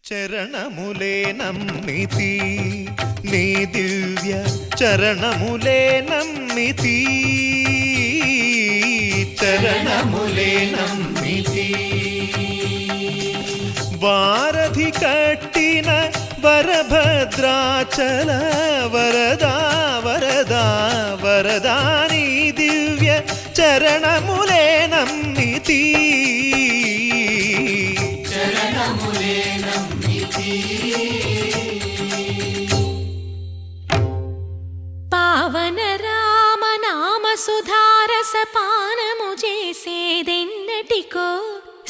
చరణములే నమ్మితి నీ దివ్య చరణములే నమ్మితి చరణములే నమ్మితి వారధి కట్టిన వరభద్రాచల వరదా వరదా వరదా నీ దివ్య చరణములే నమ్మితి పావన రామ నామ సుధారస పానము చేసేదెన్నటికో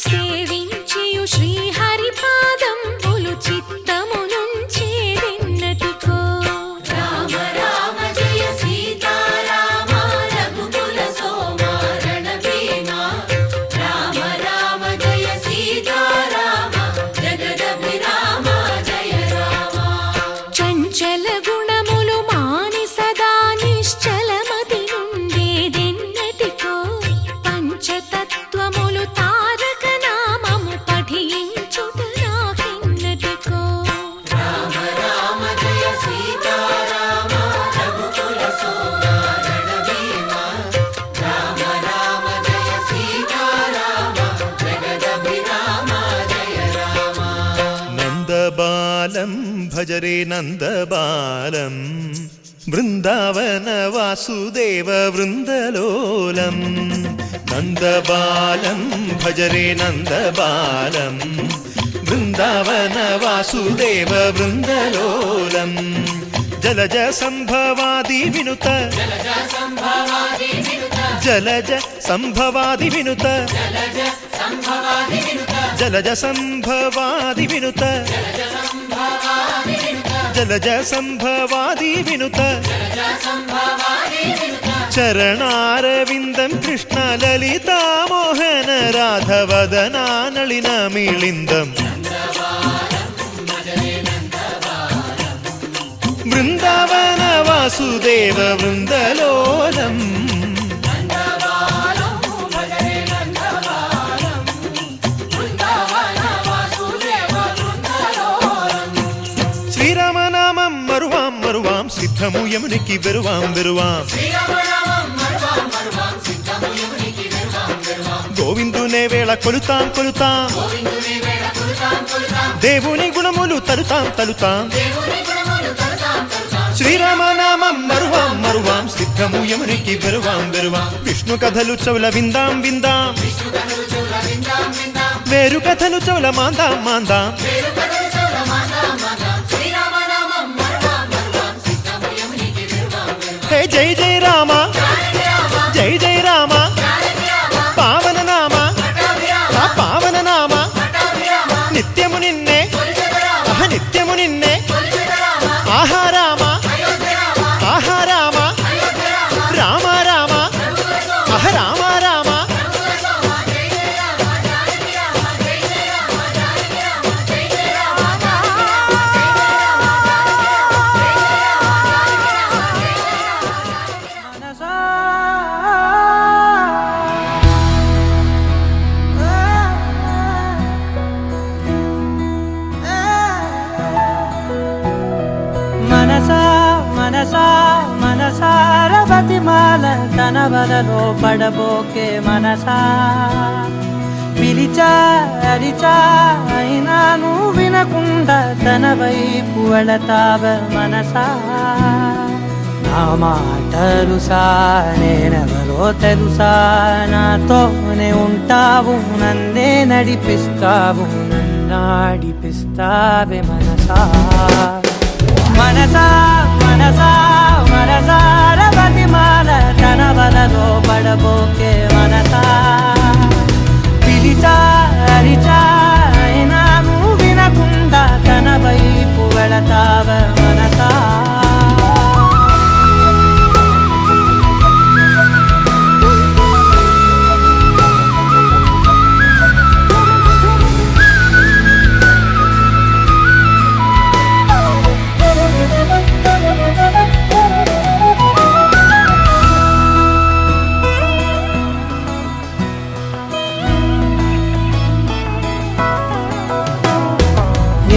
సేవించియు శ్రీహరి పాదంబులు చిత్తము నుంచేదెన్నటికో రామ రామ జయ సీతారామ రఘుకుల సోమ రణభీమ రామ రామ జయ సీతారామ జగదభిరామ జయ రామ చంచల గుణములు మాని సదా నిశ్చలమతి నుండేదెన్నటికో పంచతత్వములు తారక నామము పఠించుట నాకెన్నటికో రామ రామ జయ సీతారామ రఘుకుల సోమ రణభీమ రామ రామ జయ సీతారామ జగదభిరామ జయ రామ నందబాలం భజరే నందబాలం బృందావన వాసుదేవ వృందలోలం నందబాలం భజరే నందబాలం బృందావన వాసుదేవ వృందలోలం జలజ సంభవాది వినుత జలజ సంభవాది వినుత జలజ సంభవాది వినుత జలజ సంభవాది వినుత చరణారవిందం కృష్ణ లలితా మోహన రాధవదనా నళిన మిళిందం బృందావన వాసుదేవ వృందలోలం శ్రీరామనామం మరువాం మరువాం సిద్ధము యమునికి వెరువాం వెరువాం గోవిందునే వేళ కొలుతాం కొలుతాం దేవుని గుణములు తలుతాం తలుతాం శ్రీరామనామం మరువాం మరువాం సిద్ధము యమునికి వెరువాం వెరువాం విష్ణు కథలు చౌల విందాం విందాం వేరు కథలు చౌల మాందాం మాందాం హే జై జై రామ జై జై రామ పావన నామ పావన నామ నిత్యము నిన్నే నిత్యము నిన్నే ఆహారామ ఆహారామ రామ రామ రామ రామ మనసారవతిమాల తన వలలో పడబోకే మనసా పిలిచా అరిచా అయినా నువ్వు వినకుండా తన వైపు వెళతావ మనసా నా మాటలుసా నేనెవరో తెలుసా నాతోనే ఉంటావు నన్నే నడిపిస్తావు నన్నాడిపిస్తావే మనసా మనసా మనసా మనసారవతిమాల తన వలలో పడబోకే మనసా పిలిచా అరిచా అయినా నువ్వు వినకుండా తన వైపు వెళతావ మనసా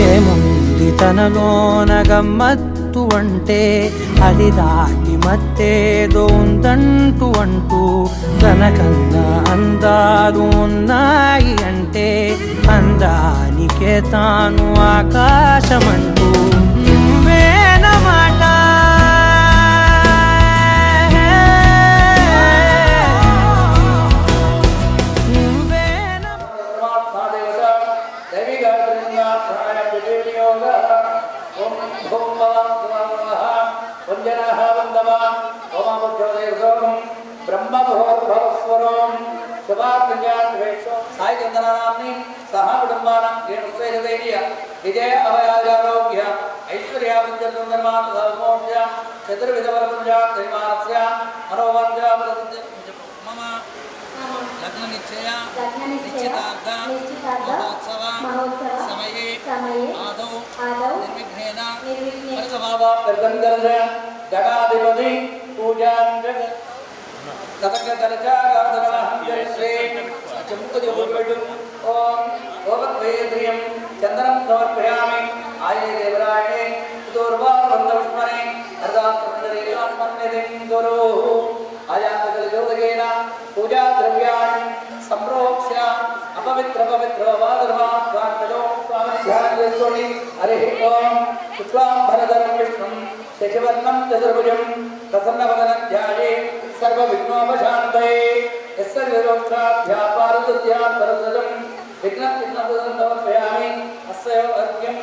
ఏముంది తనలోన గమ్మత్తు అంటే అది దాటి మత్తేదో ఉందంటూ అంటూ తనకన్నా అందాలు ఉన్నాయి అంటే అందానికే తాను ఆకాశమంటూ నువ్వేనమాట సాయి చందనాన్ని సహా కుటుంబానం విజయ అభయారోగ్య ఐశ్వర్యాభివృద్ధి చతుర్విధ మనోవంశ మమ లగ్న నిశ్చయ నిశ్చితార్థ మహోత్సవ సమయే ఆదౌ నిర్విఘ్నేన గణాధిపతి పూజా చందనం సమర్పయామి ఆయనే దేవరాయణే దూర్వాస్మరే ఆయాతగలజ్యోతగేన పూజా ద్రవ్యాన్ని సంప్రోక్ష్య అపవిత్ర పవిత్ర వాదర్వాంతలో స్వామిని ధ్యానం చేసుకోండి. హరి ఓం శుక్లాంబరధరం విష్ణుం శశివర్ణం చతుర్భుజం ప్రసన్నవదనం ధ్యాయే సర్వవిఘ్నోపశాంతయే యస్య విరోక్షాధ్యాపారదధ్యాపరసజం విఘ్నవిఘ్నదం సమర్పయామి. అస్సయో అర్ఘ్యం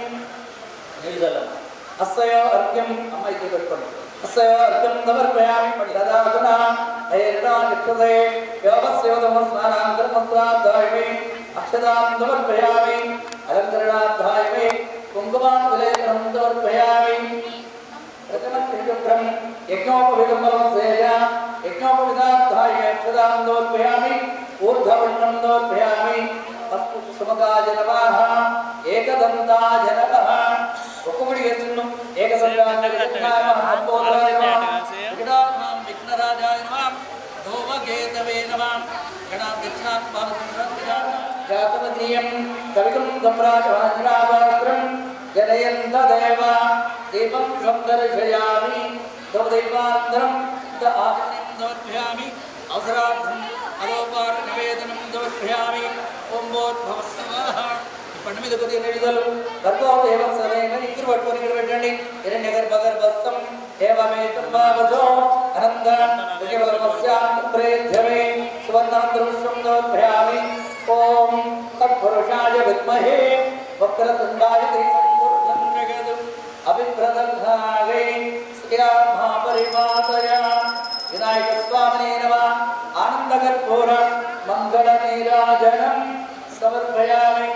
అస్సయో అర్ఘ్యం అమ్మ ఇక్కడ పెట్టుకోండి. అస్సయో అర్ఘ్యం సమర్పయామి. దదాతునా హైర్ణాక్షతే యోగస్యోదమస్నానాంతరమస్నాద్ధాయమే అక్షతాం సమర్పయామి. అలంకరణాద్ధాయమే కుంకుమాన్ విలేకరం సమర్పయామి ప్రథమం యజ్ఞోపవిదంబరం సేయ యజ్ఞోపవిదార్థాయ అక్షదాం సమర్పయామి ఊర్ధ్వవర్ణం సమర్పయామి అస్తు సుమగాయ నమః ఏకదంతాయ నమః ఒక్కొక్కటి చేస్తున్నాం ఏకదంతాయ నమః అంబోధరాయ నమః విఘ్నాత్మాం విఘ్నరాజాయ నమః ధూమకేతవే నమః గణాధ్యక్షాత్మాం జాతమదీయం కవికం సమ్రాజవాంజనాభాగ్రం జనయంత దేవ దీపం సందర్శయామి దైవాంతరం ఆచరణం సమర్పయామి అవసరార్థం అలోపార నివేదనం సమర్పయామి ఓం భోర్భవస్సవాహ పండు మీద కొద్దిగా నిడుదలు గర్భోదేవసరేణ ఇద్దరు పట్టుకొని ఇక్కడ పెట్టండి హిరణ్య గర్భగర్భస్థం ఏమేతం భావజో అనంత ప్రేధ్యమే సువర్ణాంతరుషం సమర్పయామి ఓం తత్పురుషాయ విద్మహే వక్రతుండాయ ధీమహి జగదు అభిప్రదగ్ధాగే శ్రియా మహాపరిమాతయ వినాయక స్వామినే నమః ఆనందకర్పూర మంగళ నీరాజనం సమర్పయామి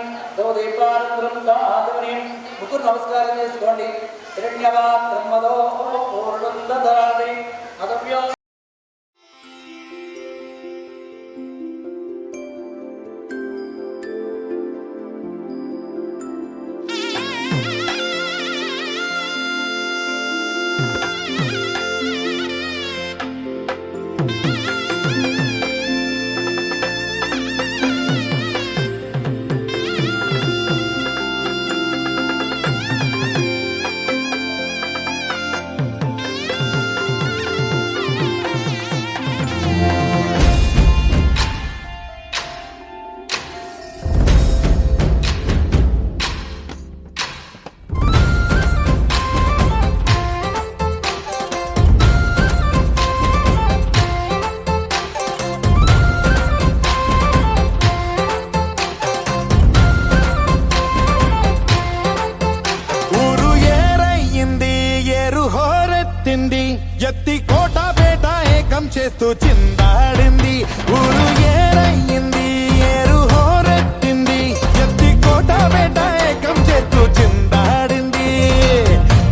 దీపానంతరం ఆదమని ముగ్గురు నమస్కారం చేసుకోండి హిరణ్యవాత్రం మదో పూర్ణం దదాతి అదవ్యో ఎత్తి కోట బేట ఏకం చేస్తూ చిందాడింది ఊరు ఏరయ్యింది ఏరు హోరెత్తింది ఎత్తి కోట బేట ఏకం చేస్తూ చిందాడింది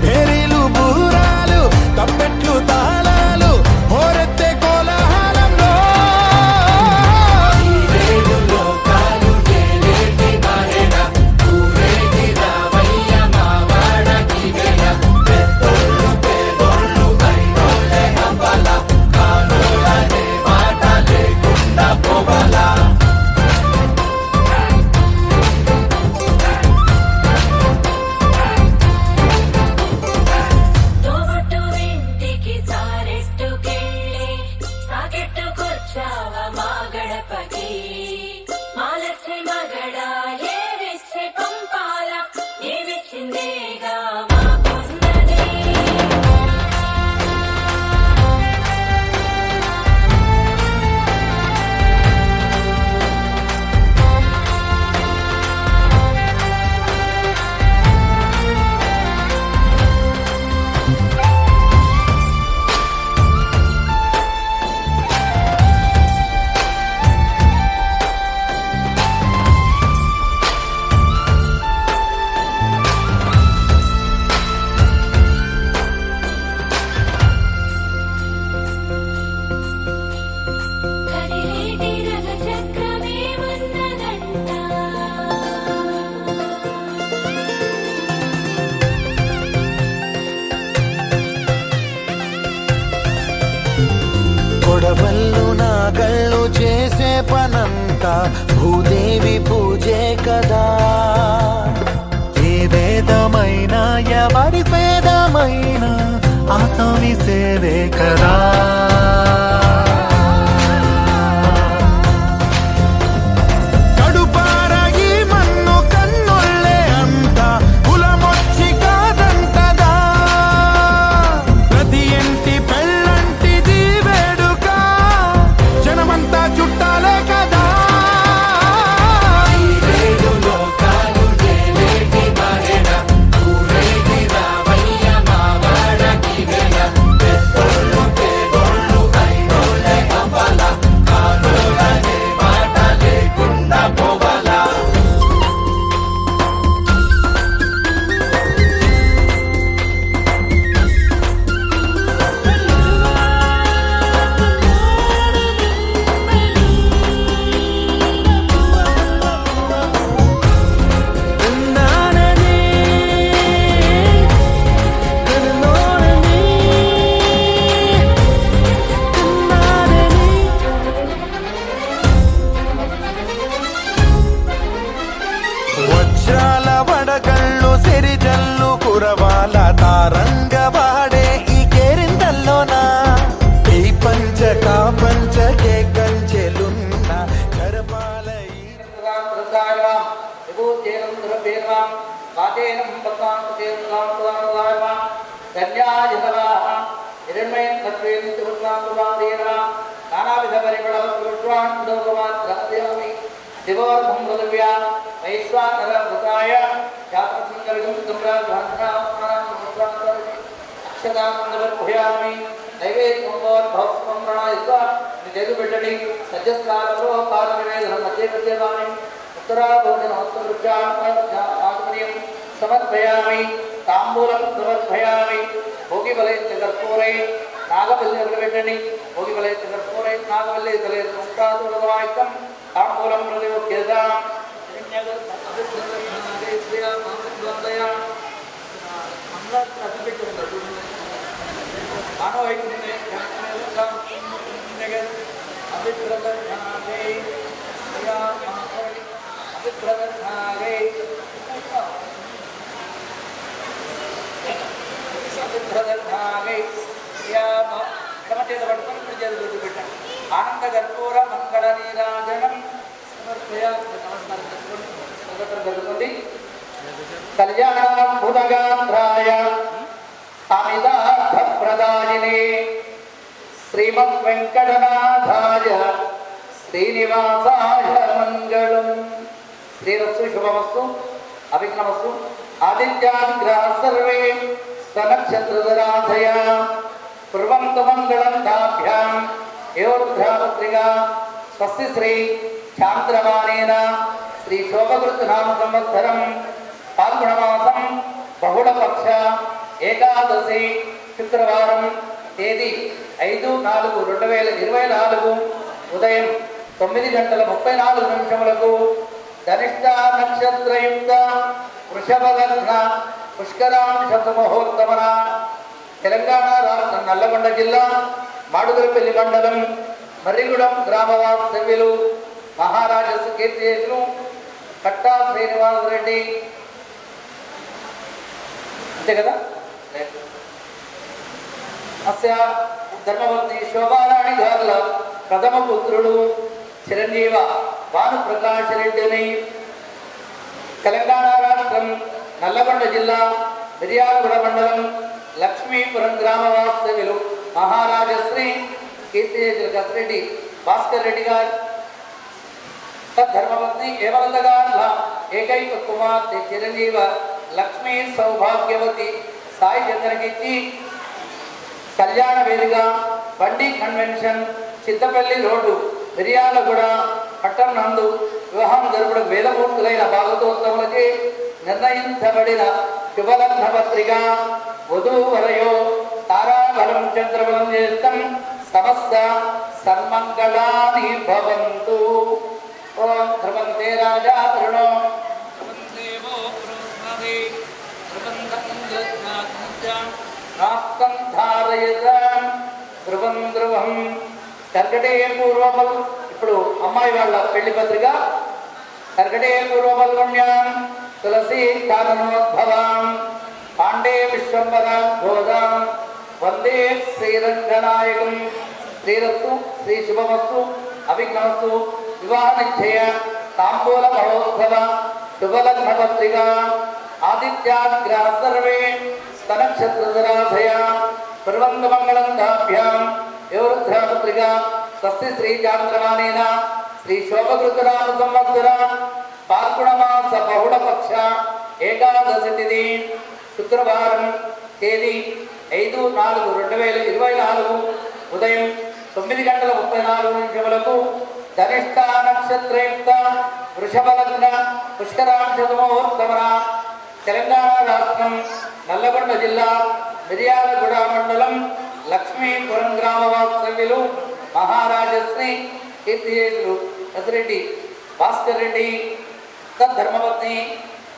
పేరీలు బూరాలు తప్పెట్లు తాళాలు హోరెత్తే కోలాహలంలో కొడవళ్ళు నాగళ్ళు చేసే పనంతా భూదేవి పూజే కదా ఏ వేదమైనా ఎవరి వేదమైనా ఆసామి సేవే కదా వడగళ్ళు సిరిజల్లు కురవాల తారంగవాడే ఈ కేరిందల్లోన ఈ పంచకా పంచకే కంచెలున్న కరపాల ఈ పెట్టండి సజ్జస్కారంలో కాలనివేదన మధ్య మధ్యమాని ఉత్తరాభోజనం సమర్పయామి తాంబూలం సమర్పయామి భోగిబలైత్య కర్పూరై నాగవల్లి పెట్టండి భోగిబలైత్య కర్పూరై నాగవల్లి తలైత్యం తాంబూలం ప్రతిముఖ్యతాం ఆనంద కర్పూర మంగళ నీరాజనం జరుగుతుంది. కళ్యాణాయ అమితార్థప్రదాయినే శ్రీమద్ వెంకటనాథాయ శ్రీనివాసాయ మంగళం. శ్రీరస్సు శుభమస్సు అభిఘ్నమస్సు. ఆదిత్యాగ్రహ సర్వే స్తనక్షత్రధరాధయ కుర్వంతు మంగళం తాభ్యాం యోర్ధ్రాపత్రిగా స్వస్తి శ్రీ చాంద్రమానేన శ్రీ శోభకృతనామ సంవత్సరం పాల్గొనమాసం బహుళపక్ష ఏకాదశి శుక్రవారం తేదీ 5/4/2024 ఉదయం 9:34 ధనిష్ట నక్షత్రయుక్త వృషభ లగ్న పుష్కరాంశ ముహూర్తమున తెలంగాణ రాష్ట్రం నల్లగొండ జిల్లా మాడుగులపల్లి మండలం మర్రిగూడెం గ్రామవాస్తవ్యులు మహారాజస్ కీర్తిశేషులు కట్టా శ్రీనివాసరెడ్డి అంతే కదా అస్య ధర్మవతి శోభారాణి గారుల ప్రథమ పుత్రుడు చిరంజీవ భానుప్రకాష్ రెడ్డిని తెలంగాణ రాష్ట్రం నల్లగొండ జిల్లా మిర్యాలగూడ మండలం లక్ష్మీపురం గ్రామ వాస్తవ్యులు మహారాజశ్రీ కీర్తిశేషులు కసిరెడ్డి భాస్కర్ రెడ్డి గారు ధర్మపత్ని ఏమలత గారుల ఏకైక కుమార్తె చిరంజీవ లక్ష్మీ సౌభాగ్యవతి సాయి చంద్రకిచ్చి కళ్యాణ వేదిక బండి కన్వెన్షన్ చిత్తపల్లి రోడ్డు మిర్యాలగూడ పట్టణం నందు వివాహం జరుపుడు వేదమూర్తులైన భాగవతోత్తములచే నిర్ణయించబడిన శుభలగ్న పత్రిక వధూవరయో తారాబలం చంద్రబలం చేస్తాం సమస్త సన్మంగళాని భవంతు. ఓం ధ్రువంతే రాజా తృణో దేవో బృహస్పతి రాష్ట్రం ధారయతాం ధ్రువం ధ్రువం. కర్కటే పూర్వపల్ ఇప్పుడు అమ్మాయి వాళ్ళ పెళ్లి పత్రిక. కర్కటే పూర్వపల్గొణ్యాం తులసి కాననోద్భవాం పాండే విశ్వంబరాం గోదాం వందే శ్రీరంగనాయకం. శ్రీరస్తు శ్రీ శుభమస్తు అభిఘ్నమస్తు. వివాహ నిశ్చయ తాంబూల మహోత్సవ శుభలగ్న పత్రిక. ఆదిత్యాగ్రహ సర్వే స్తనక్షత్రధరాధయ కుర్వంతు మంగళం తాభ్యాం యోరుద్ధ్రా పత్రిక. స్వస్తి శ్రీ చాంద్రమానేన శ్రీ శోభకృతనామ సంవత్సర పాల్గొనమాస బహుళపక్ష ఏకాదశి తిథి శుక్రవారం తేదీ 5/4/2024 ఉదయం 9:34 ధనిష్ట నక్షత్రయుక్త వృషభ లగ్న పుష్కరాంశ ముహూర్తమున తెలంగాణ రాష్ట్రం నల్లగొండ జిల్లా మిర్యాలగూడ మండలం లక్ష్మీపురం గ్రామ వాస్తవ్యులు మహారాజశ్రీ కీర్తిశేషులు కసిరెడ్డి భాస్కర్ రెడ్డి తద్ధర్మపత్ని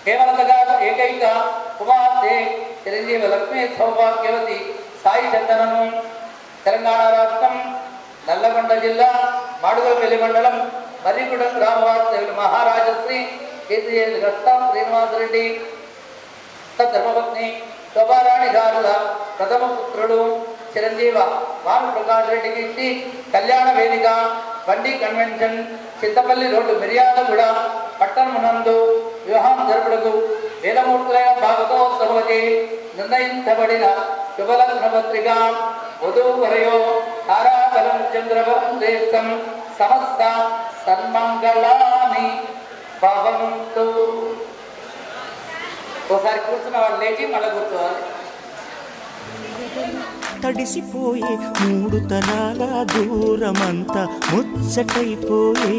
కేవలత గారు ఏకైక కుమార్తె చిరంజీవ లక్ష్మీ సౌభాగ్యవతి సాయి చందనను తెలంగాణ రాష్ట్రం నల్లగొండ జిల్లా మాడుగులపల్లి మండలం మర్రిగూడెం గ్రామ వాస్తవ్యులు మహారాజశ్రీ గస్తాం శ్రీనివాసరెడ్డి ధర్మపత్ని శోభారాణి గారుల ప్రథమ పుత్రుడు చిరంజీవ భానుప్రకాష్ రెడ్డికి ఇచ్చి కళ్యాణ వేదిక బండి కన్వెన్షన్ చింతపల్లి రోడ్డు మిర్యాలగూడ పట్టణమునందు వివాహం జరుపుటకు వేదమూర్తులైన భాగవతోత్సవకి నిర్ణయించబడిన శుభలగ్న పత్రిక వధూవరయో తారాబలం చంద్రవరం శ్రేష్టం సమస్త సన్మంగళాని భవంతు. ఒకసారి కూర్చున్న వాళ్ళు లేచి మళ్ళీ కూర్చోవాలి. తడిసిపోయే మూడు తరాల దూరమంతా ముచ్చటైపోయే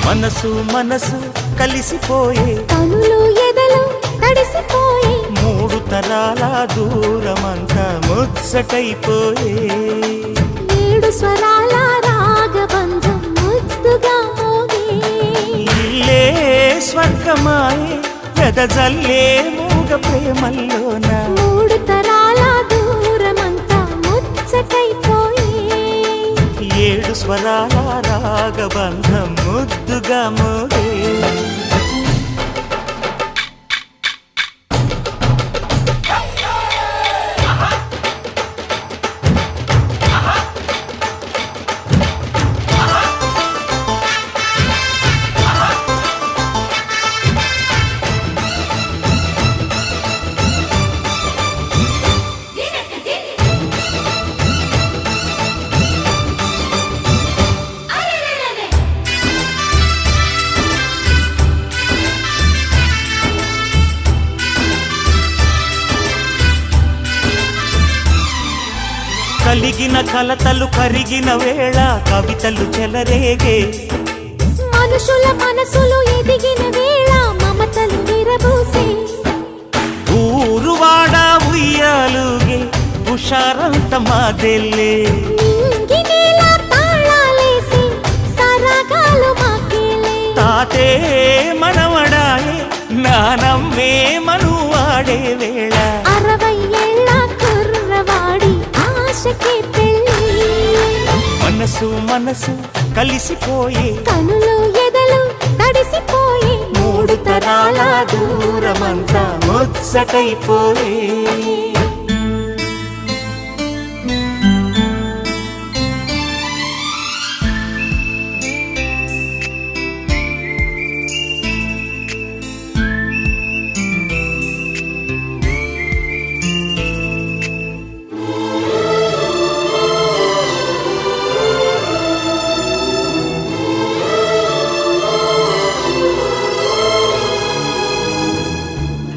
మనసు మనసు కలిసిపోయే కనులు ఎదలు తడిసిపోయే మూడు తరాల దూరమంతా ముచ్చటైపోయే ఏడు స్వరాల రాగబంధం ముద్దుగా మోగే ఇల్లే స్వర్గమాయే వెదజల్లే మూగ ప్రేమల్లోన మూడు తరాల దూరమంతా ముచ్చటైపోయే ఏడు స్వరాల రాగబంధం ముద్దుగా మోగే కలిగిన కలతలు కరిగిన వేళ కవితలు చెలరేగే మనుషుల మనసులు ఎదిగిన వేళ మమతలు విరబూసే ఊరువాడ ఉయ్యాలుగే హుషారంత మాదెల్లే నింగినేల తాళాలేసి సరాగాలు మాకేలే తాతే మనవడాయే నానమ్మే మనువాడే వేళ 60 ఏళ్ల కుర్రవాడి ఆశకే పెళ్ళి మనసు మనసు కలిసిపోయే కనులు ఎదలు తడిసిపోయే మూడు తరాల దూరమంతా ముచ్చటైపోయే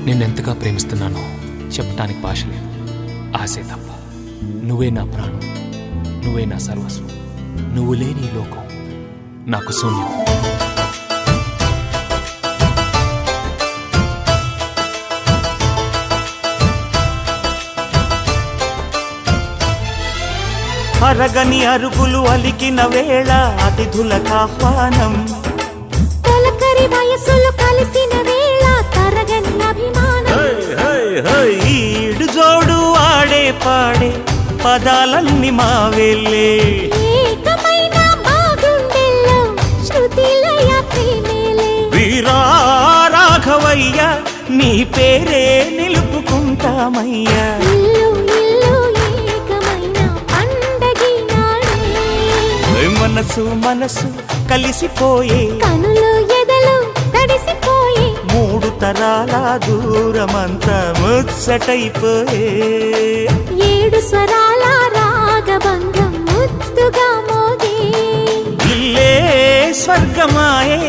నిన్నెంతగా ప్రేమిస్తున్నానో చెప్పటానికి భాష లేదు. ఆశే తప్ప. నువ్వే నా ప్రాణం, నువ్వే నా సర్వస్వం. నువ్వు లేని ఈ లోకం నాకు శూన్యం. అరగని అరుగులు అలికిన వేళ అతిథులకు ఆహ్వానం తొలకరి వయసులు కలిసిన వేళ తరగని అభిమానం ఈడు జోడు ఆడే పాడే పదాలన్నీ మావెళ్ళే ఏకమైన మా గుండెల్లో శృతిలయ ప్రేమేలే వీరా రాఘవయ్య నీ పేరే నిలుపుకుంటామయ్యా ఇల్లు ఇల్లు ఏకమైన పండగి నాడే మనసు మనసు కలిసిపోయే కనులు ఎదలు తడిసిపోయే మూడు తరాల దూరమంతా ముచ్చటైపోయే ఏడు స్వరాల రాగబంధం ముద్దుగా మోగే ఇల్లే స్వర్గమాయే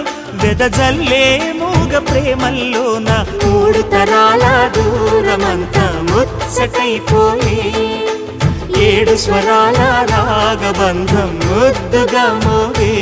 వెదజల్లే మూగ ప్రేమల్లోన మూడు తరాల దూరమంతా ముచ్చటైపోయే ఏడు స్వరాల రాగబంధం ముద్దుగా మోగే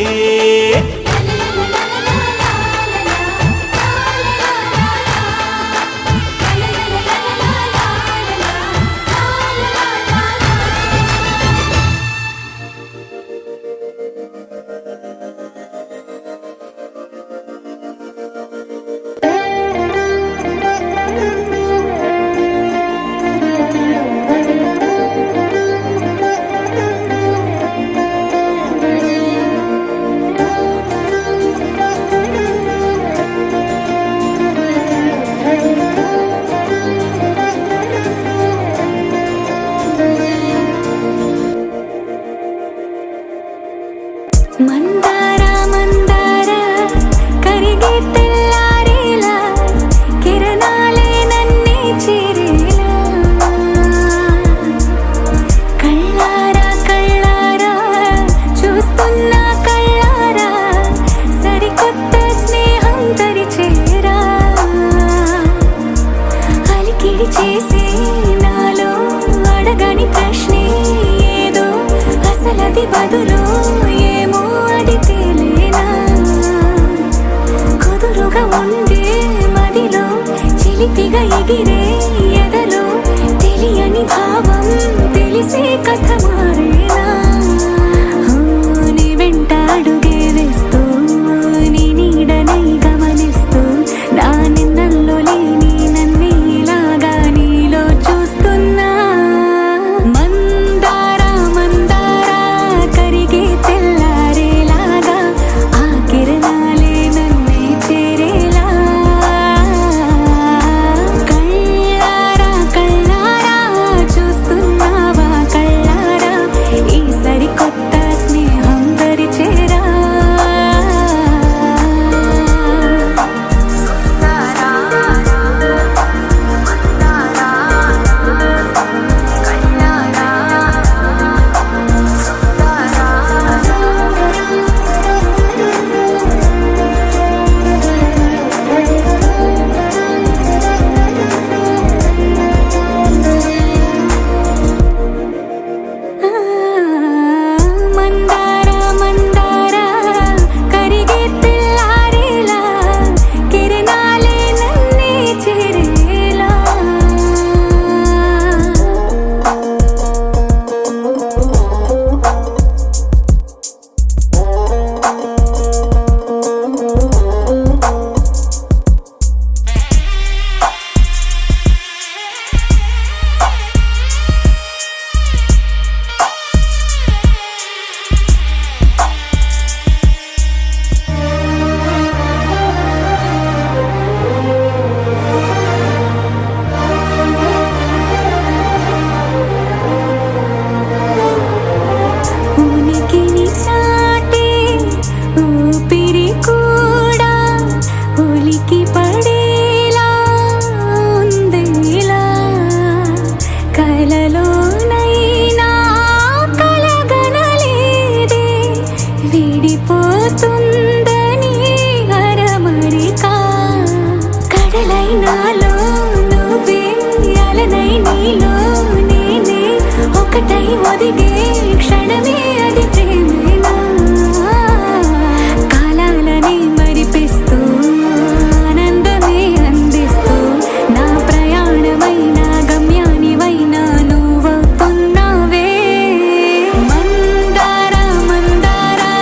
చలి చేసే నాలో అడగని ప్రశ్నే ఏదో అసలది బదులు ఏమో అది తేలేనా కుదురుగా ఉండే మదిలో చిలిపిగా ఎగిరే ఎదలో తెలియని భావం తెలిసే కథ మారేనా నీ వెంట అడుగే వేస్తూ నీ నీడనై గమనిస్తూ నా నిన్నల్లో లేని నన్నే ఇలాగా నీలో చూస్తున్నా మందారా మందారా కరిగే తెల్లారేలాగా ఆ కిరణాలే నన్నే చేరేలా కళ్ళారా కళ్ళారా చూస్తున్నావా కళ్ళారా ఈ సరికొత్త స్నేహం దరిచేరా మందారా మందారా కరిగే తెల్లారేలా కిరణాలే నన్నే చేరేలా ఉనికిని చాటే ఊపిరి కూడా ఉలికి పడేలా ఉందేలా కలలోనైనా కలగనలేదే విడిపోతుందని అరమరికా కడలైనాలో నువ్వే అలనై నీలో నేనే ఒకటై ఒదిగే క్షణమే అది ప్రేమేనా కాలాలని మరిపిస్తూ ఆనందమే అందిస్తూ నా ప్రయాణమైన గమ్యానివైనా నువ్వవుతున్నావే మందారా మందారా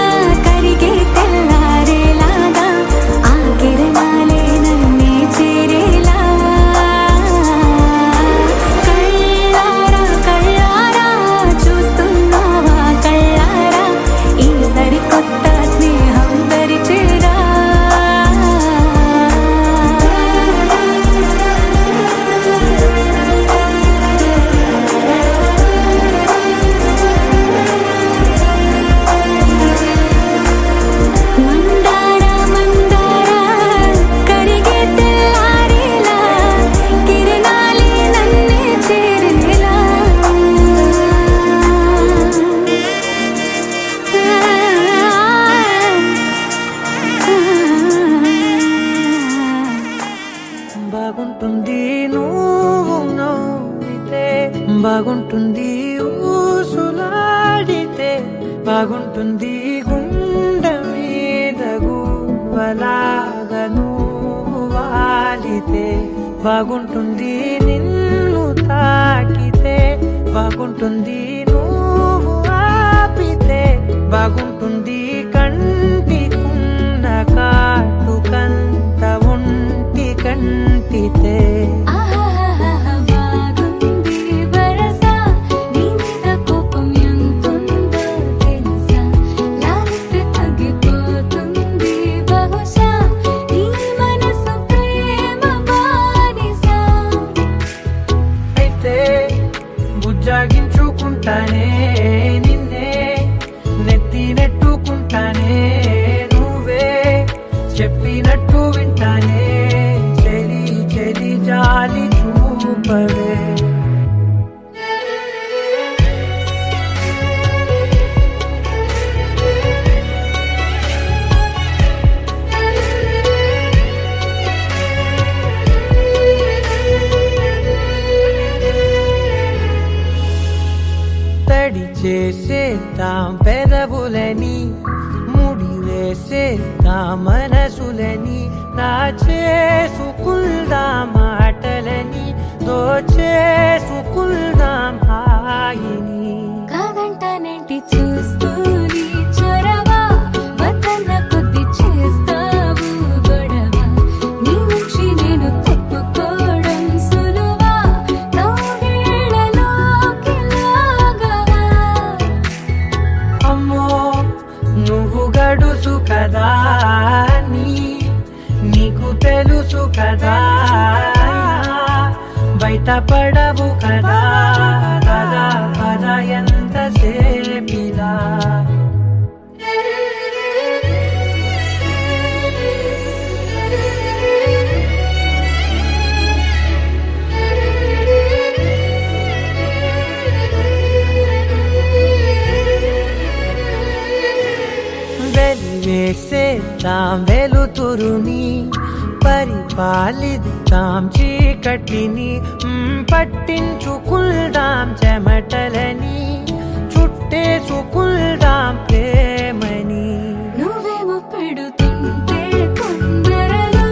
కరిగే తెల్లారేలాగా ఆ కిరణాలే నన్నే చేరేలా కళ్ళారా కళ్ళారా చూస్తున్నావా కళ్ళారా ఈ సరికొత్త స్నేహం దరిచేరా మందారా మందారా కరిగే తెల్లారేలా కిరణాలే నన్నే చేరేలా బాగుంటుంది నువ్వు నవ్వితే బాగుంటుంది ఊసులాడితే బాగుంటుంది గుండె మీద గువ్వలాగా నువ్వు వాలితే బాగుంటుంది నిన్ను తాకితే బాగుంటుంది నువ్వు ఆపితే బాగుంటుంది కంటికున్న కాటుకంత ఒంటి కంటితే బాగుంది వరస నీ మీద కోపం ఎంతుందో తెలుసా లాలిస్తే తగ్గిపోతుంది బహుశా నీ మనసు ప్రేమ బానిసా అయితే బుజ్జాగించుకుంటానే నిన్నే నెత్తి నెట్టుకుంటానే నువ్వే చెప్పినట్టు వింటానే చెలి చెలి జాలి చూపవే చేసేద్దాం పెదవులని, ముడి వేసేద్దాం మనసులని, నా చేసుకుందాం మాటలని, దోచేసుకుందాం హాయిని. కాదంటానేంటి చూస్తూని చొరవ, వద్దన్న కొద్ది చేస్తావు గొడవ, నీ నుంచి నేను తప్పుకోవడం సులువా, నవ్వేళ్ళలోకి లాగవా. అమ్మో నువ్వు గడుసు కదా, నీకు తెలుసు కదా, బయట పడవు కదా, కదా పద ఎంత సేపిలా. వెలివేసేద్దాం వెలుతురుని, పరిపాలిద్దాం చీకటిని, పట్టించుకుందాం చెమటలని, చుట్టేసుకుందాం ప్రేమని. నువ్వేమో పెడుతుంటే కొందరలు,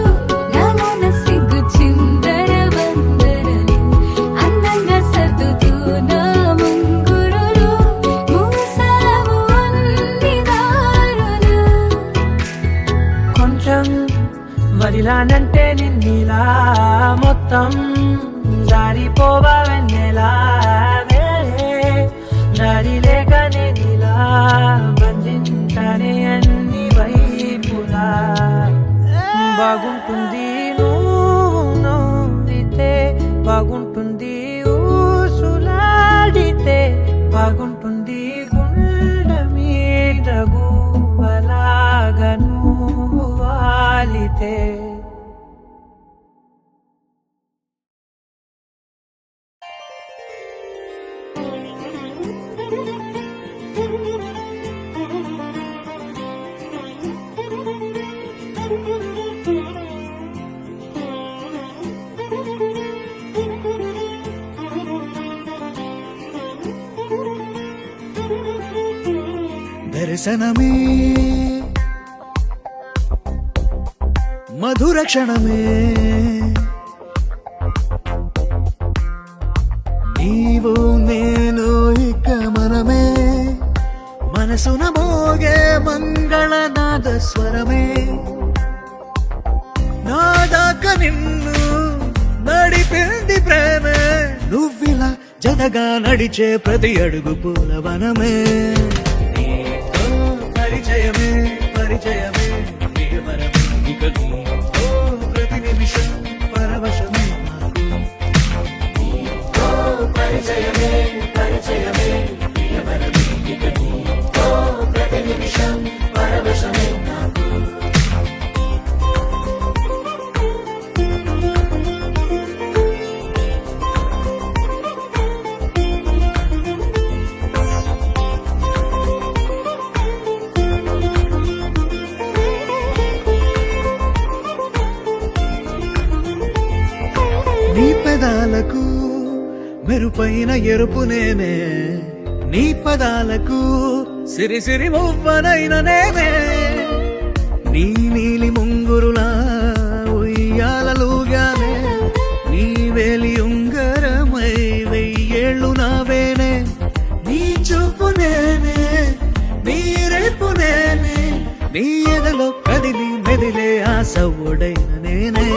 నాలోన సిగ్గు చిందర వందరలు, అందంగా సర్దుతూ నా ముంగురులు, మూసావు అన్ని దారులు. కొంచెం వదిలానంటే నిన్నిలా, మొత్తం జారిపోవా వెన్నెలా, దారి లేక నేనిలా బంధించనే అన్ని వైపులా. బాగుంటుంది నువ్వు నవ్వితే, బాగుంటుంది ఊసులాడితే, బాగుంటుంది గుండె మీద గువ్వలాగా నువ్వు వాలితే. దర్శనమే మధుర క్షణమే, నీవు నేను ఇక మనమే, మనసున మోగే మంగళనాద స్వరమే, నాదాక నిన్ను నడిపింది ప్రేమే, నువ్విలా జతగా నడిచే ప్రతి అడుగు పూలవనమే. నీతో పరిచయమే పరిచయమే ప్రియవరమే, ఇక నీతో ప్రతి నిమిషం పరవశమే నాకు. నీతో పరిచయమే పరిచయమే ప్రియవరమే, ఇక నీతో ప్రతి నిమిషం పరవశమే నాకు. నీ పెదాలకు మెరుపైన ఎరుపు నేనే, నీ పదాలకు సిరి సిరి మువ్వనైన నేనే, నీ నీలి ముంగురులా ఉయ్యాలలుగానే, నీ వేలి ఉంగరమై వెయ్యేళ్ళు నావేనే, నీ చూపు నేనే నీ రేపు నేనే, నీ ఎదలో కదిలి మెదిలే ఆశ ఒడైన నేనే.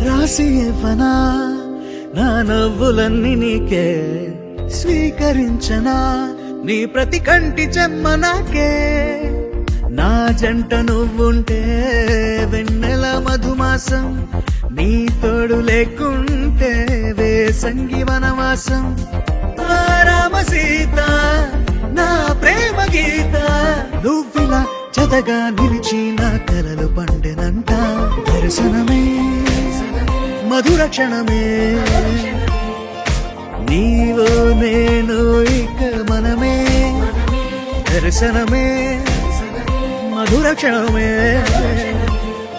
రాసి ఇవ్వనా నా నవ్వులన్నీ నీకే, స్వీకరించనా నీ ప్రతి కంటి చెమ్మ నాకే, నా జంట నువ్వుంటే వెన్నెల మధుమాసం, నీ తోడు లేకుంటే వేసంగి వనవాసం. ఆ రామ సీత నా ప్రేమ గీత, నువ్విలా జతగా నిలిచి నా కలలు పండెనంట. దర్శనమే మధుర క్షణమే, నీవో నేను ఇక మనమే. దర్శనమే మధుర క్షణమే,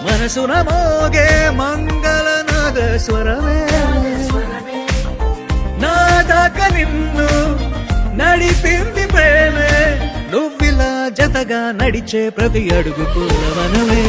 మనసున మోగే మంగళనాద స్వరమే. నా దాకా నిన్ను నడిపింది ప్రేమే, నువ్విలా జతగా నడిచే ప్రతి అడుగు పూలవనమే.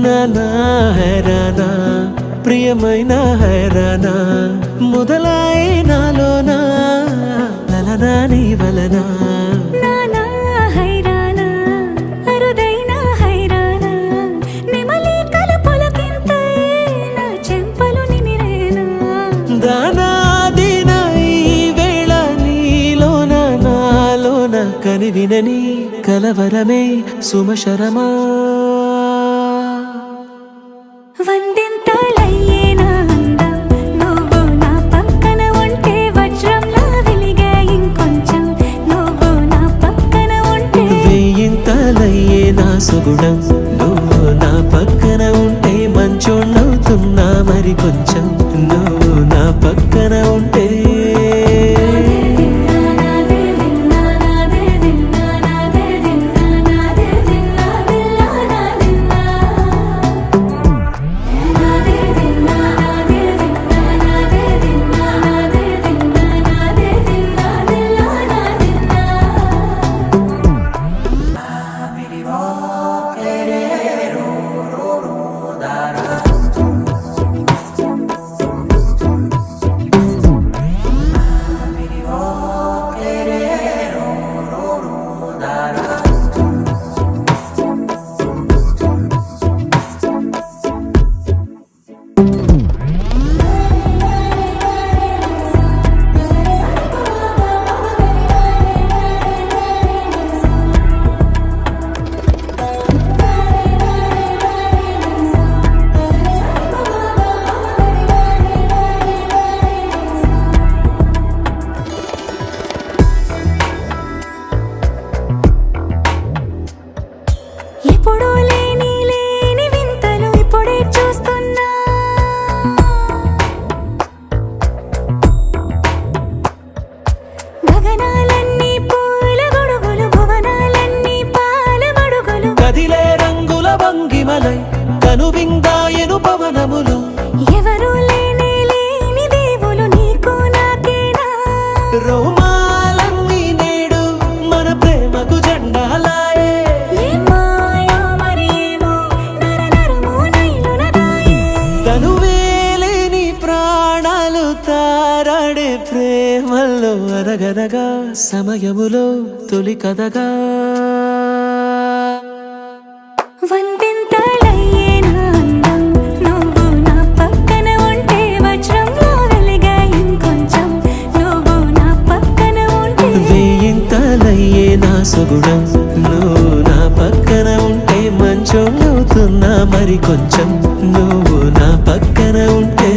నానా హైరానా ప్రియమైన హైరానా మొదలాయి నాలోనా లలనా నీ వలనా నానా హైరానా అరుదైన హైరానా నెమలి కలుపులకింతై నా చెంపలు నిమిరేనా దానాదిన ఈ వేళ నీలోన నాలోన కనివినని కలవరమే సుమశరమా వందింతలయ్యేనా అందం నువ్వు నా పక్కన ఉంటే వజ్రంలా వెలిగే ఇంకొంచెం నువ్వు నా పక్కన ఉంటే వేయింతలయ్యే నా సుగుణం నువ్వు నా పక్కన ఉంటే మంచోళ్ళవుతున్నా మరి కొంచెం నువ్వు నా పక్కన ఉంటే ఎప్పుడూ లేని వింతలు ఇప్పుడే చూస్తున్నా గగనాలన్నీ పూల గొడుగులు భువనాలన్నీ పాల గొడుగులు కదిలే రంగుల భంగిమలై కనువిందాయను పవనములు ఎవరూ లేని దేవులు నీకు నాకేనా రోమాలన్నీ నేడు మన ప్రేమకు జెండాలాయే ఏ మాయో మరేమో నరనరమో నైలునదాయే తనువేలేని ప్రాణాలు తారాడే ప్రేమల్లో అరగరగా సమయములో తొలి కథగా వందింతలయ్యేనా అందం నువ్వు నా పక్కన ఉంటే వజ్రంలా వెలిగే ఇంకొంచెం నువ్వు నా పక్కన ఉంటే వేయింతలయ్యే నా సుగుణం నువ్వు నా పక్కన ఉంటే మంచోళ్ళవుతున్నా మరి కొంచెం నువ్వు నా పక్కన ఉంటే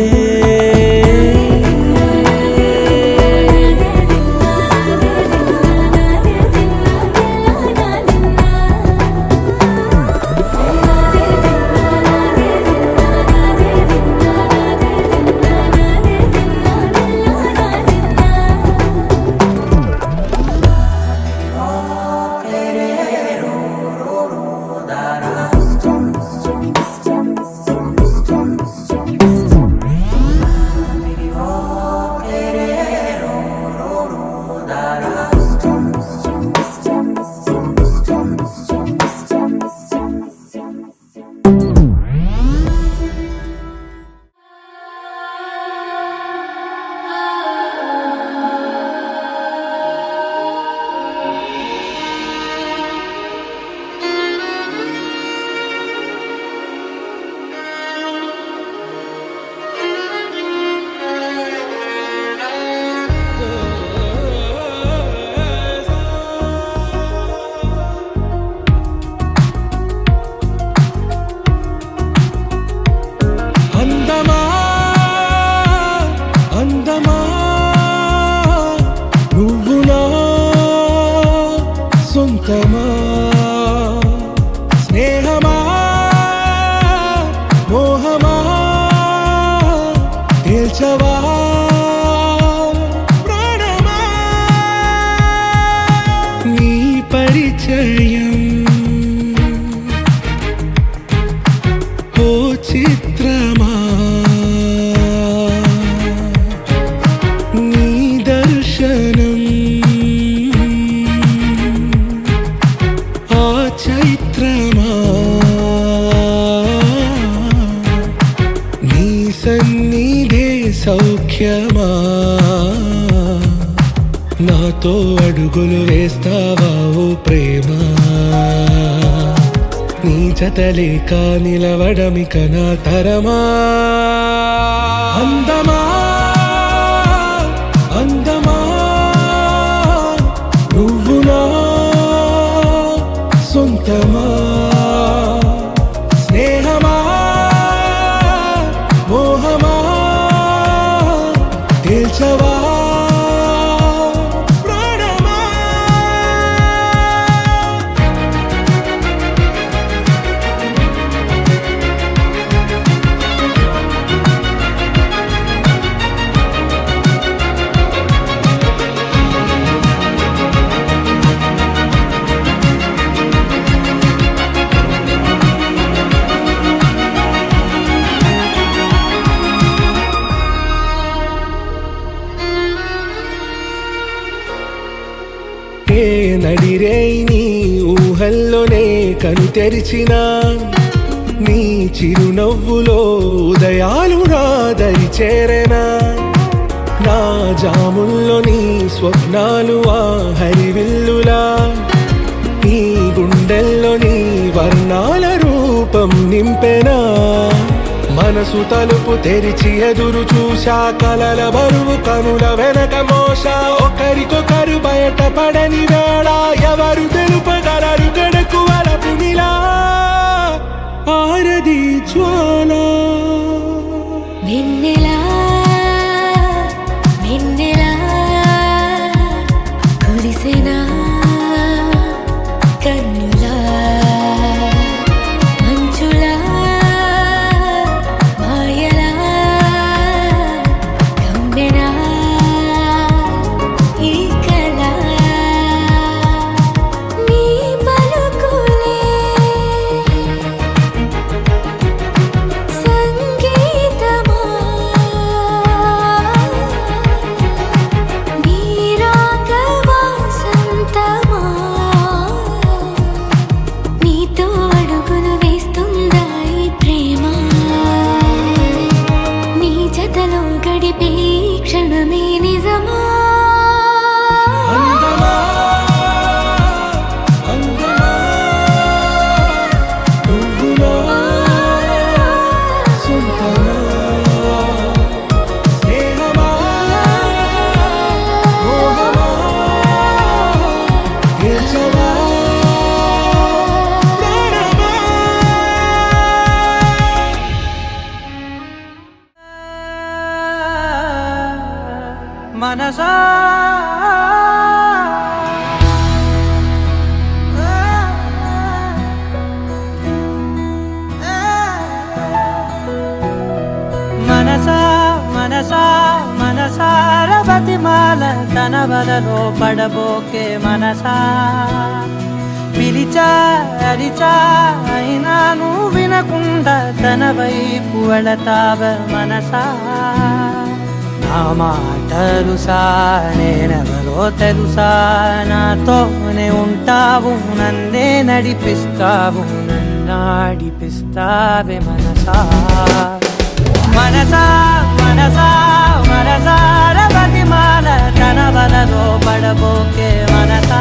సొంతమా స్నేహమా మోహమా తేల్చవా ప్రాణమా నీ పరిచయం ఓ చిత్రమా నీ దర్శనం చైత్రమా నాతో అడుగులు వేస్తావా ఓ ప్రేమ నీ జతలేక నిలవడమిక నా తరమా అందమా అందమా నువ్వు నా సొంతమా స్నేహమా మోహమా తేల్చవా ప్రాణమా ఏ నడిరే నీ ఊహల్లోనే కను తెరిచిన నీ చిరునవ్వులో ఉదయాలు నా దరి చేరెనా నా జాముల్లో నీ స్వప్నాలు ఆ హరివిల్లులా ఈ గుండెల్లో నీ వర్ణాల రూపం నింపెనా మనసు తలుపు తెరిచి ఎదురు చూశా కలల బరువు కనుల వెనక మోసా ఒకరికొకరు బయట పడని వేళ ఎవరు తెలుపగలరు గడకు వలపు నిలా ఆరది జ్వాల వెన్నెలా వెన్నెలా కురిసెనా కన్నులా మంచులా మాయలా కమ్మెనా ఈ కళ నీ పలుకులే సంగీతమా నీ రాగవా సంతమా నీతో అడుగులు వేస్తుందా ఈ ప్రేమ నీ జతలో గడిపే ఈ క్షణమే నిజమా అందమా అందమా నువ్వు నా సొంతమా స్నేహమా మోహమా తేల్చవా ప్రాణమా మనసా మనసా మనసా మనసార బతిమాల తన బలలో పడబోకే మనసా పిలిచా అరిచా అయినా నువ్వు వినకుండా తన వైపు వెళతావ మనసా నా మాటలుసా నేనెవరో తెలుసా నాతోనే ఉంటావు నన్నే నడిపిస్తావు నన్నాడిపిస్తావే మనసా మనసా మనసా మనసార బతిమాల తన బలలో పడబోకే మనసా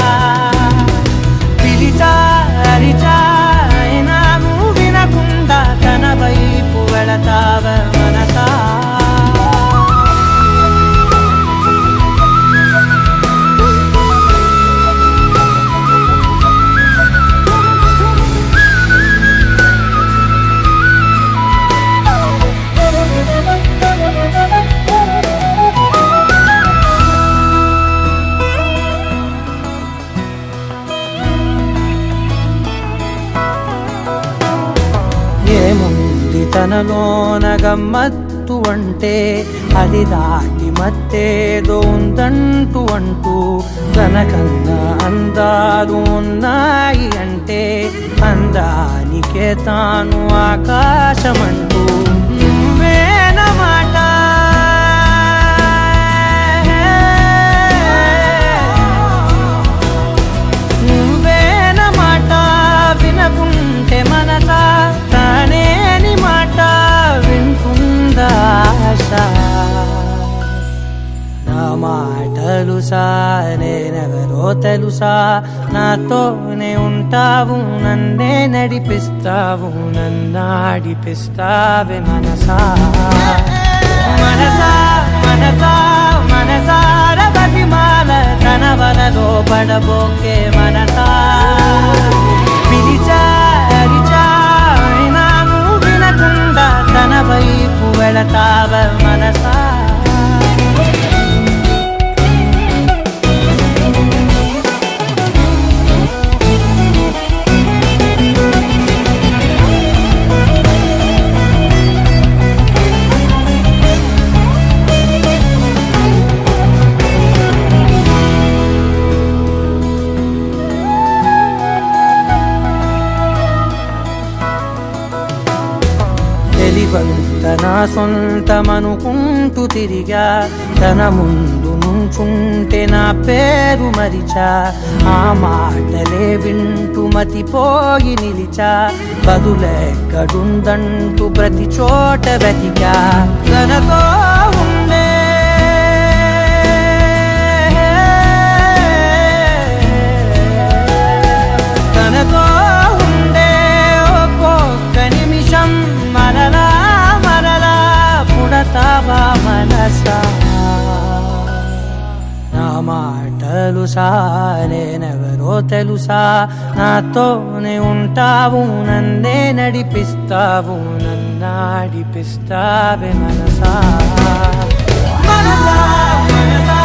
పిలిచా అరిచా అయినా నువ్వు వినకుండా తన వైపు వెళతావ మనసా ఏముంది తనలోన గమ్మత్తు అంటే అది దాటి మత్తేదో ఉందంటూ అంటూ తనకన్నా అందాలు ఉన్నాయి అంటే అందానికే తాను ఆకాశమంటూ నువ్వేనమాట నువ్వేనమాట వినకుంటే మనసా తానేని మాట వింటుందా ఆశ నా మాటలు సానే తెలుసా నాతోనే ఉంటావు నన్నే నడిపిస్తావు నన్నాడిపిస్తావే మనసా మనసా మనసా మనసార బతిమాల తన వలలో పడబోకే మనసా పిలిచా అరిచా అయినా నువ్వు వినకుండా తన వైపు వెళతావ మనసా తన సొంతమనుకుంటూ తిరిగా తన ముందు నుంచుంటే నా పేరు మరిచా ఆ మాటలే వింటూ మతిపోయి నిలిచా బదులెక్కడుందంటూ ప్రతి చోట వెతికా తనతో ఉండే తనతో ఉండే ఒక్కొక్క నిమిషం మరలా పుడతావా మనసా నా మాటలు సానేనెవరో తెలుసా నాతోనే ఉంటావు నన్నే నడిపిస్తావు నన్నాడిపిస్తావే మనసా మనసా మనసా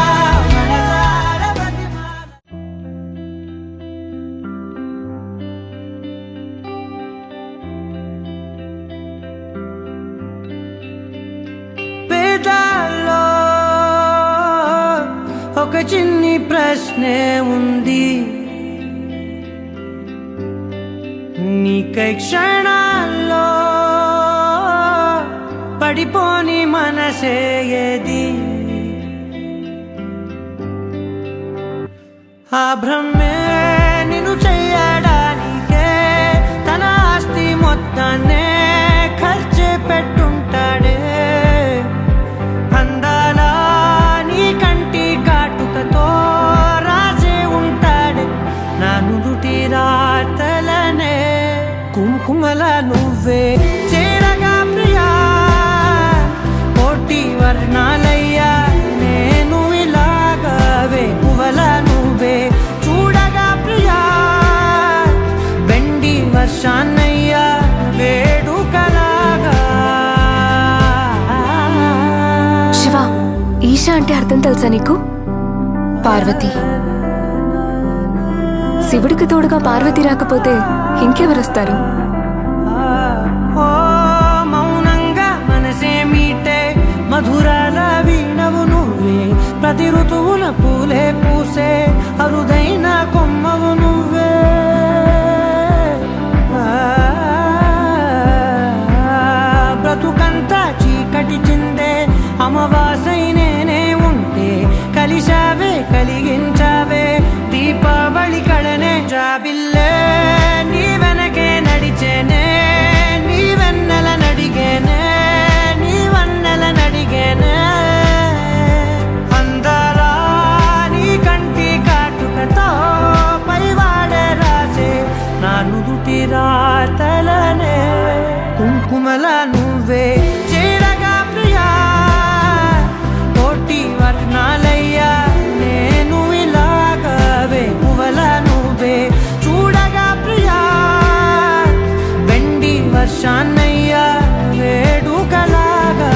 ఒక చిన్ని ప్రశ్నే ఉంది నీకై క్షణాల్లో పడిపోని మనసే ఏది ఆ భ్రమే నిన్ను చెయ్యడానికే తన ఆస్తి మొత్తాన్నే ఖర్చు పెట్టుంటాడే అందాలా నీ కంటి కాటుకతో రాసే ఉంటాడే నా నుదుటి రాతలనే కుంకుమల నువ్వే చేరగా ప్రియా కోటి వర్ణాలయ్యా నేను ఇలాగవే పువ్వల నువ్వే చూడగా ప్రియా వెండి వర్షాన్నయ్యా వేడుకలాగా శివ ఈశా అంటే అర్థం తెలుసా నీకు? పార్వతి. శివుడికి తోడుగా పార్వతి రాకపోతే ఇంకెవరొస్తారు? మౌనంగా మనసే మీటే మధురాల వీణవు నువ్వే ప్రతి ఋతువుల పూలే పూసే అరుదైన కొమ్మవు నువ్వే బ్రతుకంతా చీకటి చిందే అమవాసై నేనే ఉంటే కలిశావే కలిగించావే దీపావళి కళనే జాబిల్లే నీ వెనకే నడిచేనే నీ వెన్నెల నడిగేనే నీ వన్నెల నడిగేనే అందరా నీ కంటి కాటుకతో పైవాడే రాసే నా నుదుటి రాతలనే కుంకుమల నువ్వే చేరగా ప్రియా కోటి వర్ణాలయ్యా నేను ఇలాగవే పువ్వల నువ్వే చూడగా ప్రియా వెండి వర్షాన్నయ్యా వేడుకలాగా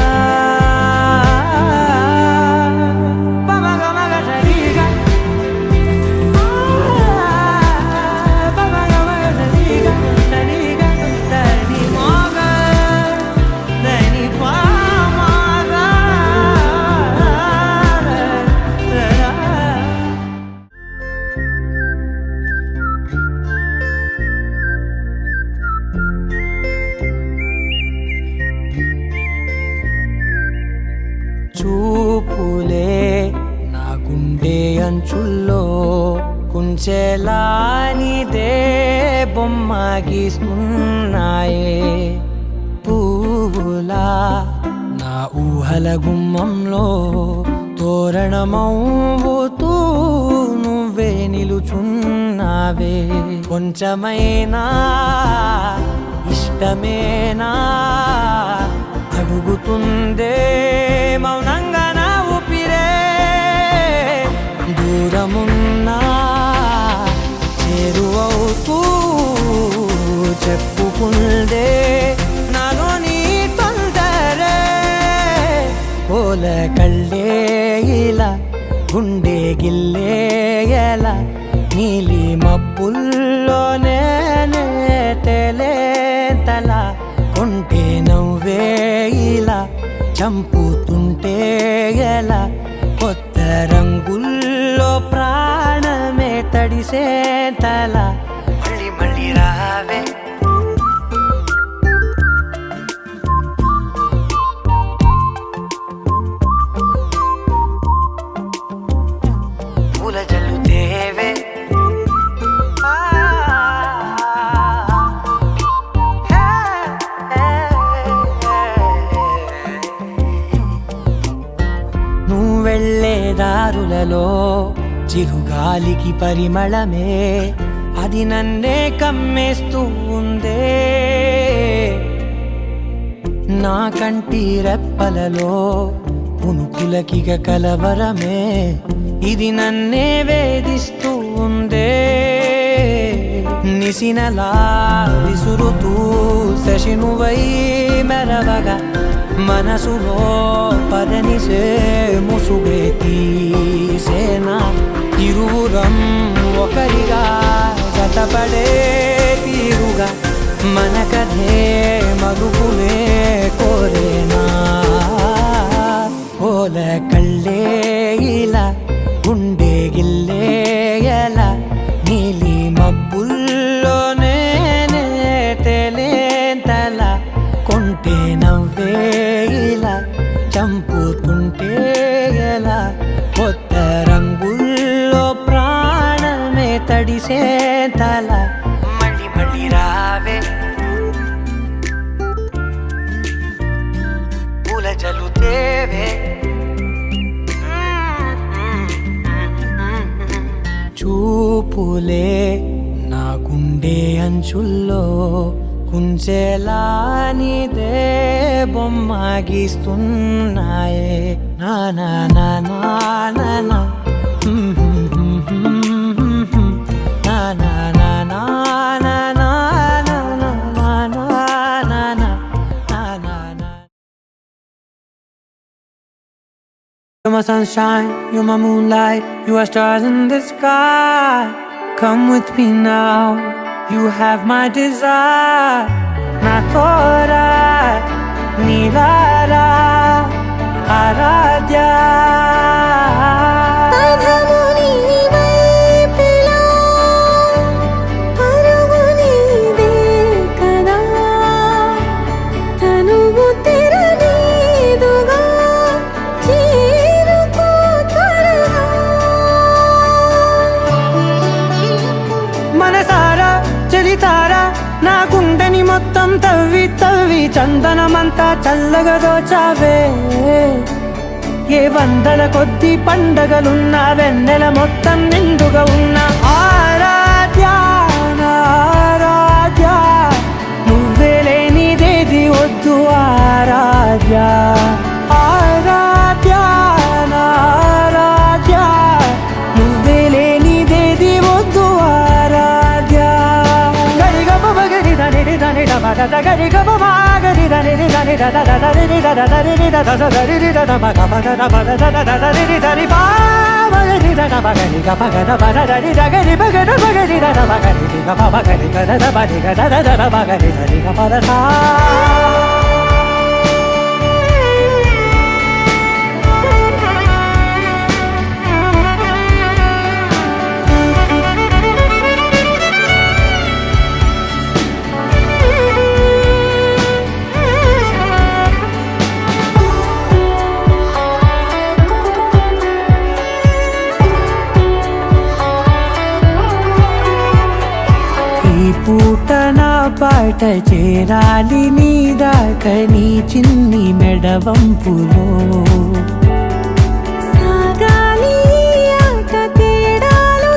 చూపులే నా గుండె అంచుల్లో కుంచెలా నీదే బొమ్మ గీస్తున్నాయే పువ్వులా నా ఊహల గుమ్మంలో తోరణమవుతూ నువ్వు నువ్వే నిలుచున్నావే కొంచెమైనా ఇష్టమేనా అడుగుతుందే మౌనంగా నా ఊపిరే దూరమున్నా చేరువవుతూ చెప్పుకుందే నాలో నీ తొందరే పోల కళ్ళే ఇలా గుండె గిల్లే ఎలా నీలి మబ్బుల్లోనే తల కొంటే నవ్వే ఇలా చంపుతుంటే ఎలా కొత్త రంగుల్లో ప్రాణమే తడిసే తల మళ్ళీ మళ్ళీ రావే పూల జల్లుతేవే నువ్వు వెళ్ళే దారులలో చిరుగాలికి పరిమళమే అది నన్నే కమ్మేస్తూ ఉందే నా కంటి రెప్పలలో పునుకులకిగ కలవరమే ఇది నన్నే వేధిస్తూ ఉందే నిసినలా విసురుతూ శశినువై మెరవగా మనసులో పదనిసే ముసుగే తీసేనా ఇరువురం ఒకరిగా జతపడే తీరుగా మన కథే మరుగులే కోరేనా పోల కళ్ళే ఇలా గుండె గిల్లే ఎలా నీలి మబ్బుల్లోనే తేలేంతల కొంటే నవ్వే ఇలా చంపుతుంటే ఎలా కొత్త రంగుల్లో ప్రాణమే తడిసే తల మళ్ళీ మళ్ళీ రావే పూల జల్లుతేవే చూపులే నా గుండె అంచుల్లో కుంచెలా నీదే బొమ్మ గీస్తున్నాయే నా నా నా నా నా నా నా నా నా నా నా నా నా నా నా నా. You're my sunshine, you're my moonlight, you are stars in the sky. Come with me now, you have my desire. Na tora, nilara, aradya. నా గుండెని మొత్తం తవ్వి తవ్వి చందనమంతా చల్లగా దోచావే ఏ వందల కొద్ది పండగలున్నా వెన్నెల మొత్తం నిండుగా ఉన్న ఆరాధ్య ఆరాధ్య నువ్వే లేనిదేది వద్దు ఆరాధ్య ఆరాధ్య ఆరాధ్య నువ్వే లేనిదేది వద్దు ఆరాధ్య గరి గమ గరి దని దని దని దని పూట నా పాట చేరాలి నీ దాకా నీ చిన్ని మెడవంపులో సాగాలి ఆట తేడాలు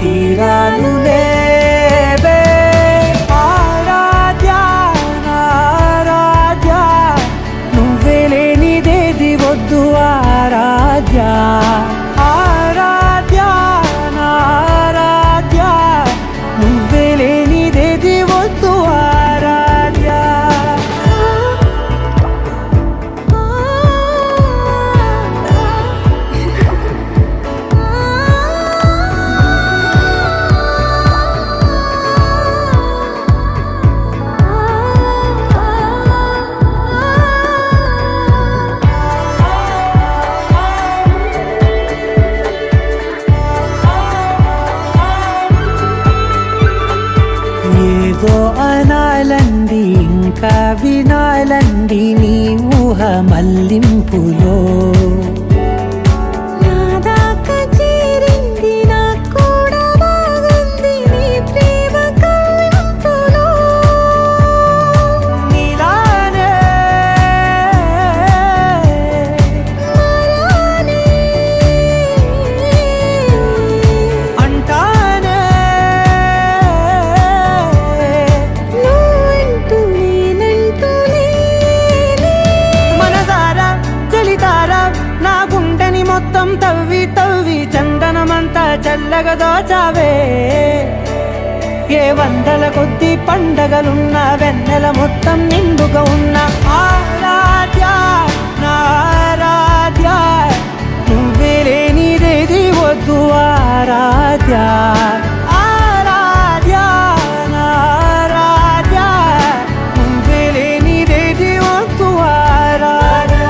తీరాలు లేవే ఆరాధ్య ఆరాధ్య నువ్వే లేనిదేది వద్దు ఆరాధ్య ఆరాధ్య ఆరాధ్య నువ్వే లేనిదేది వద్దు ఆరాధ్య ఏదో అనాలండి ఇంకా వినాలండి నీ ఊహ మల్లింపులో నాదాకా చేరింది నాకు కూడా బాగుంది నీ ప్రేమ కవ్వింపులో నీలానే మరానే అంటానే నువ్వంటూ నేనంటూ లేనే మనసారా చలితారా నా గుండెని మొత్తం తవ్వి తవ్వి చందనమంతా చల్లగా దోచావే ఏ వందల కొద్ది పండగలున్న వెన్నెల మొత్తం నిండుగా ఉన్న ఆరాధ్య నా ఆరాధ్య నువ్వే లేనిదేది వద్దు ఆరాధ్య ఆరాధ్య నా ఆరాధ్య నువ్వే లేనిదేది వద్దు ఆరాధ్య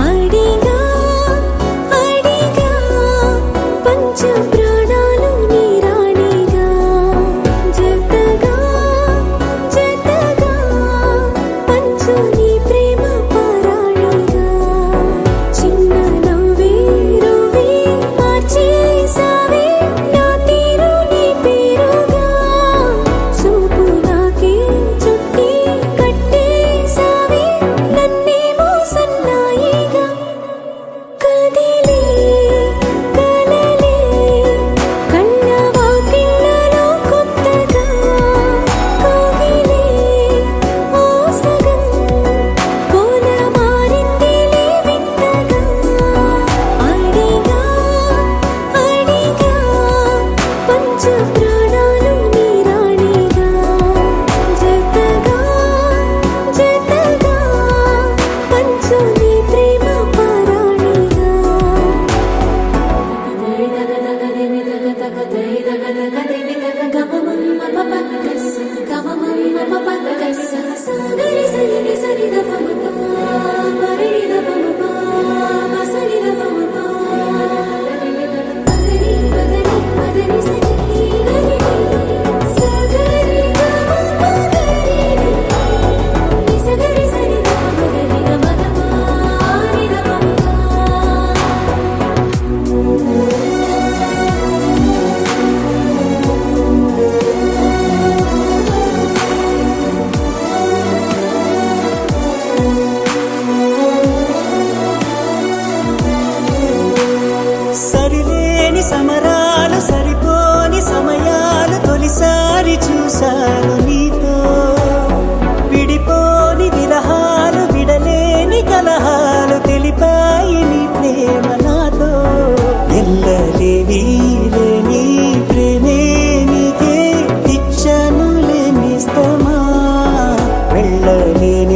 అడిగా అడిగా పంచ ప్రాణాలు నీ రాణిగా జతగా జతగా పంచు నీ ప్రేమ పరాణిగా చిన్న నవ్వే రువి మార్చేసావే నా తీరు నీ పేరుగా చూపు నాకే చుట్టి కట్టేసావే నన్నేమో సన్నాయిగా కదిలే కలలే కన్నవా పిల్లలో కొత్తగా కోగిలే ఓ సగం కోల మారిందిలే వింతగా అడిగా అడిగా పంచ ప్రాణాలు నీ రాణిగా జతగా జతగా పంచు నీ ప్రేమ పరాణిగా సరిలేని సమరాలు సరిపోని సమయాలు తొలిసారి చూశాను నీతో విడిపోని విరహాలు విడలేని కలహాలు తెలిపాయి నీ ప్రేమ నాతో ఎల్లలేని లేని ప్రేమే నీకే ఇచ్చను లేనిస్తమా వెళ్ళలేని